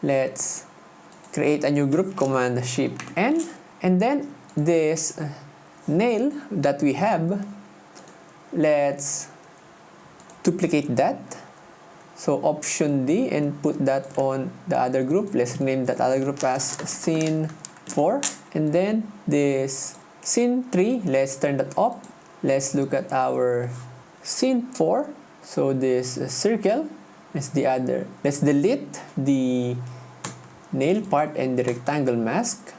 Let's create a new group, Command Shift N, and then this nail that we have, let's duplicate that. So Option D and put that on the other group. Let's name that other group as Scene 4. And then this Scene 3, let's turn that off. Let's look at our Scene 4. So this circle is the other. Let's delete the nail part and the rectangle mask.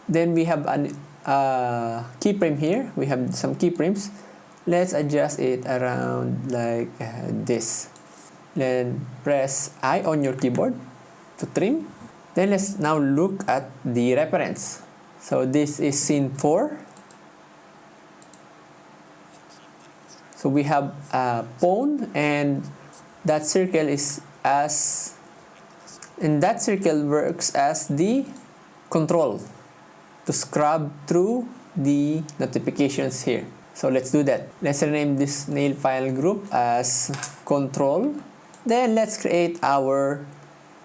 Then we have a keyframe here. We have some keyframes. Let's adjust it around like this. Then press I on your keyboard to trim. Then let's now look at the reference. So this is Scene 4. So we have a pawn, and that circle is as, and that circle works as the control to scrub through the notifications here. So let's do that. Let's rename this nail file group as control. Then let's create our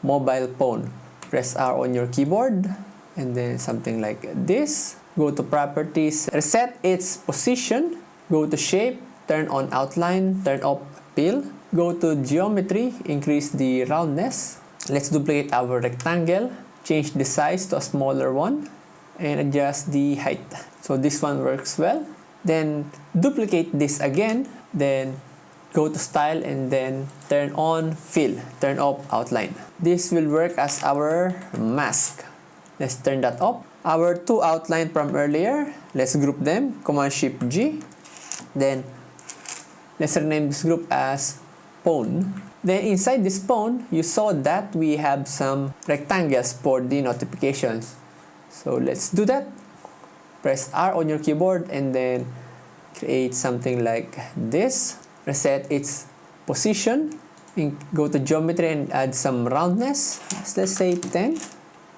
mobile phone. Press R on your keyboard and then something like this. Go to properties, reset its position, go to shape, turn on outline, turn off fill. Go to geometry, increase the roundness. Let's duplicate our rectangle, change the size to a smaller one, and adjust the height. So this one works well. Then duplicate this again, then go to style and then turn on fill, turn off outline. This will work as our mask. Let's turn that off. Our two outline from earlier, let's group them, Command Shift G. Then let's rename this group as phone. Then inside this phone, you saw that we have some rectangles for the notifications. So let's do that. Press R on your keyboard and then create something like this. Reset its position, go to geometry and add some roundness. Let's say 10.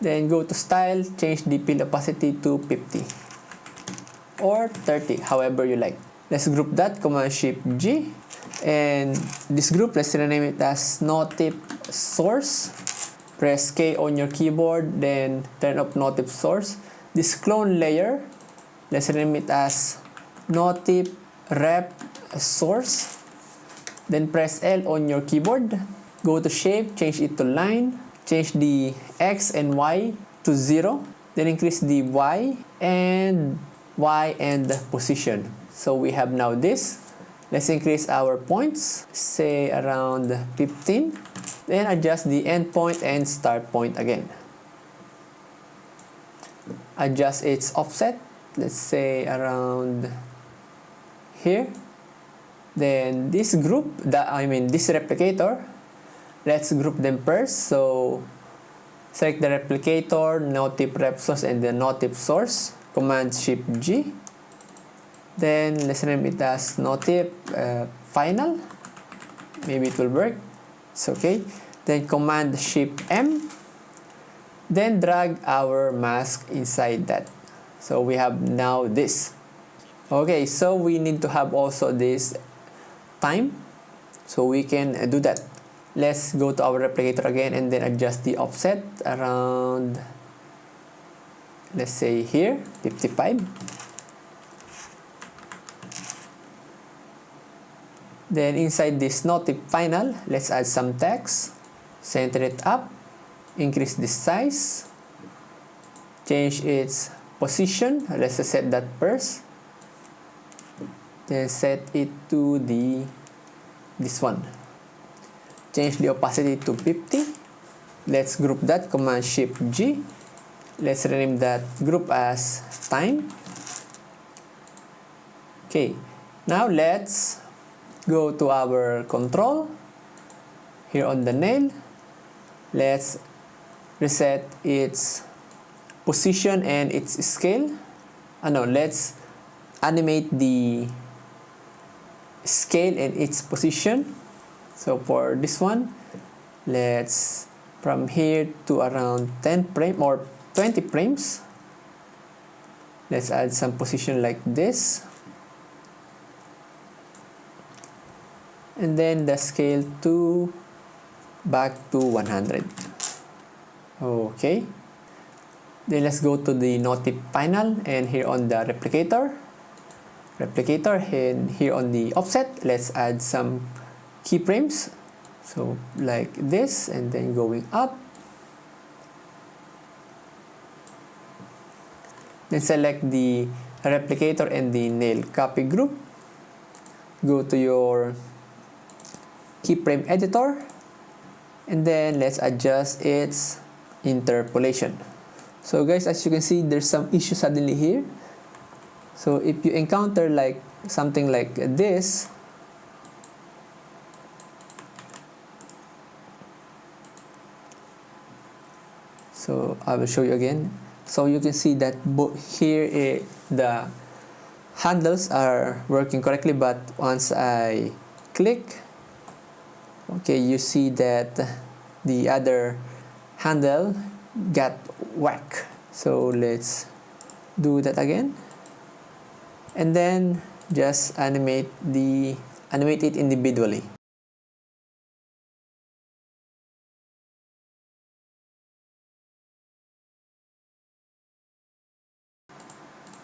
Then go to style, change the fill opacity to 50 or 30, however you like. Let's group that, Command Shift G. And this group, let's rename it as Notif Source. Press K on your keyboard, then turn off Notif Source. This clone layer, let's rename it as Notif Rep Source. Then press L on your keyboard. Go to shape, change it to line. Change the X and Y to 0. Then increase the Y and position. So we have now this. Let's increase our points, say around 15. Then adjust the end point and start point again. Adjust its offset, let's say around here. Then this group, this replicator, let's group them first. So select the replicator, Notif Rep Source, and the Notif Source. Command Shift G. Then let's name it as Notif Final. Maybe it will work. It's okay. Then Command Shift M. Then drag our mask inside that. So we have now this. Okay, so we need to have also this time. So we can do that. Let's go to our replicator again and then adjust the offset around, let's say here, 55. Then inside this Notif Final, let's add some text. Center it up. Increase the size. Change its position. Let's set that first. Then set it to this one. Change the opacity to 50. Let's group that, Command Shift G. Let's rename that group as time. Okay, now let's go to our control. Here on the nail, let's reset its position and its scale. Let's animate the scale and its position. So for this one, let's from here to around 10 frames or 20 frames. Let's add some position like this. And then the scale to back to 100. Okay, then let's go to the notif panel, and here on the replicator, and here on the offset, let's add some keyframes. So like this, and then going up. Then select the replicator and the nail copy group. Go to your keyframe editor, and then let's adjust its interpolation. So guys, as you can see, there's some issue suddenly here. So if you encounter like something like this, so I will show you again. So you can see that here the handles are working correctly, but once I click, okay, you see that the other handle got whack. So let's do that again, and then just animate it individually.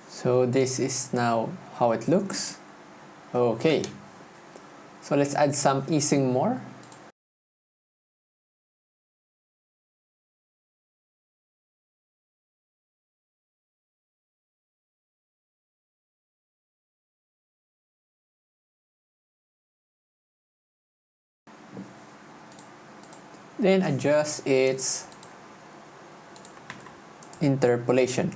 So this is now how it looks. Okay, so let's add some easing more. Then adjust its interpolation.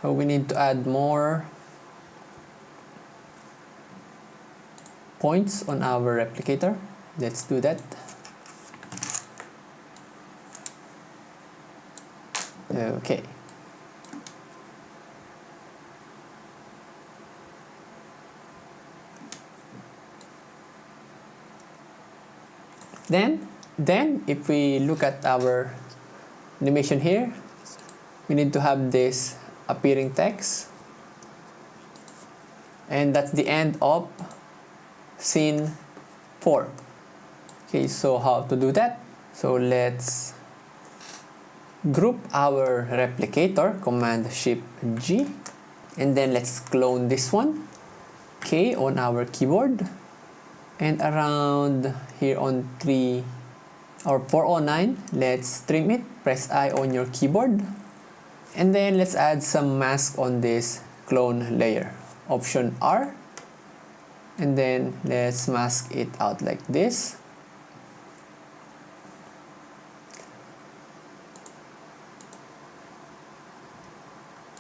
So we need to add more points on our replicator. Let's do that. Okay. Then if we look at our animation here, we need to have this appearing text, and that's the end of scene 4. Okay, so how to do that? So let's group our replicator, Command Shift G, and then let's clone this one, K on our keyboard, and around here on 3 or 409, let's trim it. Press I on your keyboard, and then let's add some mask on this clone layer. Option R, and then let's mask it out like this.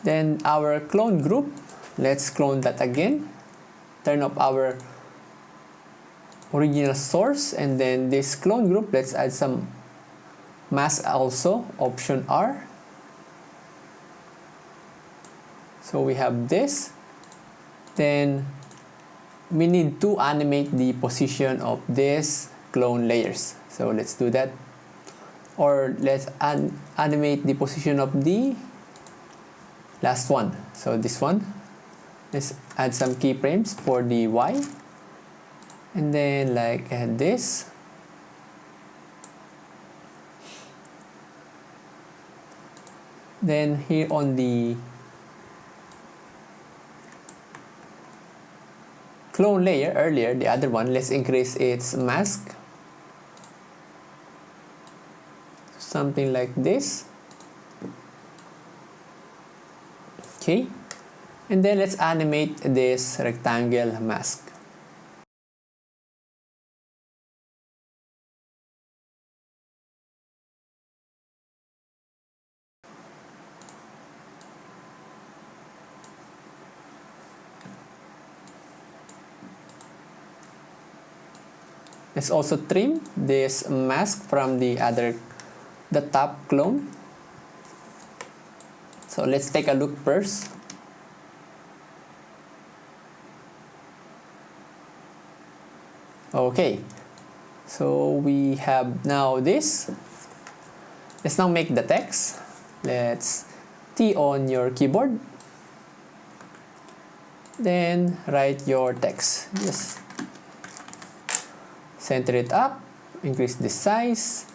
Then our clone group, let's clone that again. Turn off our original source, and then this clone group, let's add some mask also. Option R. So we have this. Then we need to animate the position of this clone layers. So let's do that. Or let's animate the position of the last one. So this one. Let's add some keyframes for the Y. And then like this. Then here on the clone layer earlier, the other one, let's increase its mask. Something like this. Okay. And then let's animate this rectangle mask. Let's also trim this mask from the top clone. So let's take a look first. Okay, so we have now this. Let's now make the text. Let's T on your keyboard. Then write your text. Just center it up, increase the size,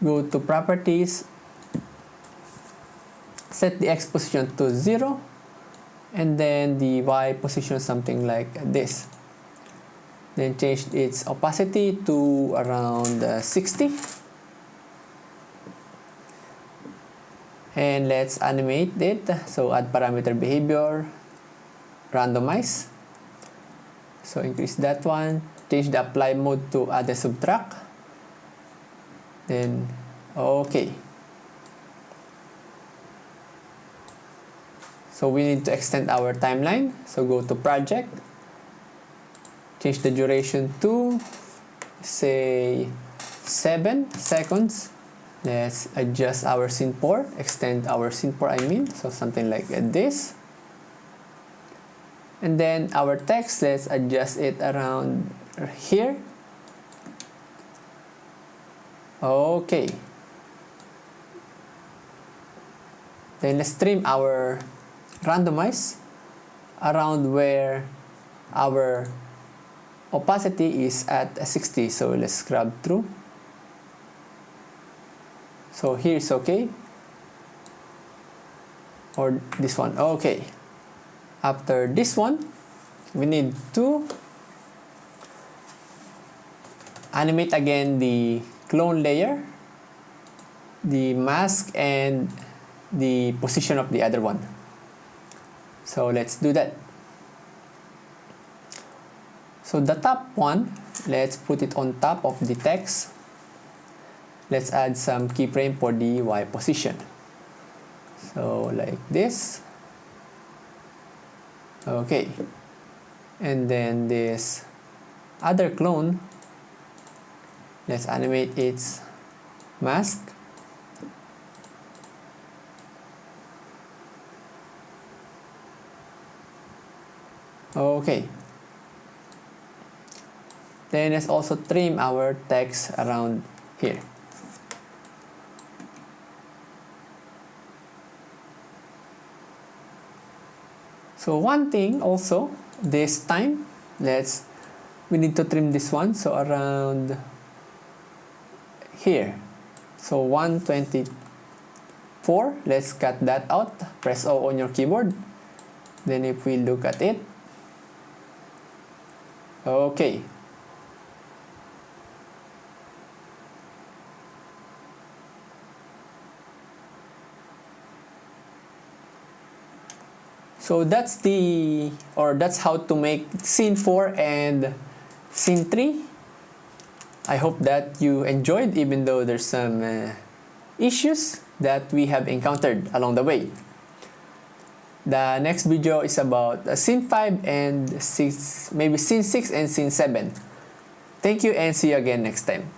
go to properties, set the X position to 0, and then the Y position something like this. Then change its opacity to around 60. And let's animate it. So add parameter behavior, randomize. So increase that one. Change the apply mode to add and subtract. Then okay. So we need to extend our timeline. So go to project. Change the duration to say 7 seconds. Let's adjust our scene port, extend our scene port so something like this. And then our text, let's adjust it around here. Okay. Then let's trim our randomize around where our opacity is at 60. So let's scrub through. So here is okay. Or this one. Okay. After this one, we need to animate again the clone layer, the mask, and the position of the other one. So let's do that. So the top one, let's put it on top of the text. Let's add some keyframe for the Y position. So like this. Okay. And then this other clone, let's animate its mask. Okay. Then let's also trim our text around here. So one thing also, this time, we need to trim this one, so around here. So 124, let's cut that out, press O on your keyboard. Then if we look at it, okay. So that's how to make scene 4 and scene 3. I hope that you enjoyed, even though there's some issues that we have encountered along the way. The next video is about scene 5 and 6, maybe scene 6 and scene 7. Thank you and see you again next time.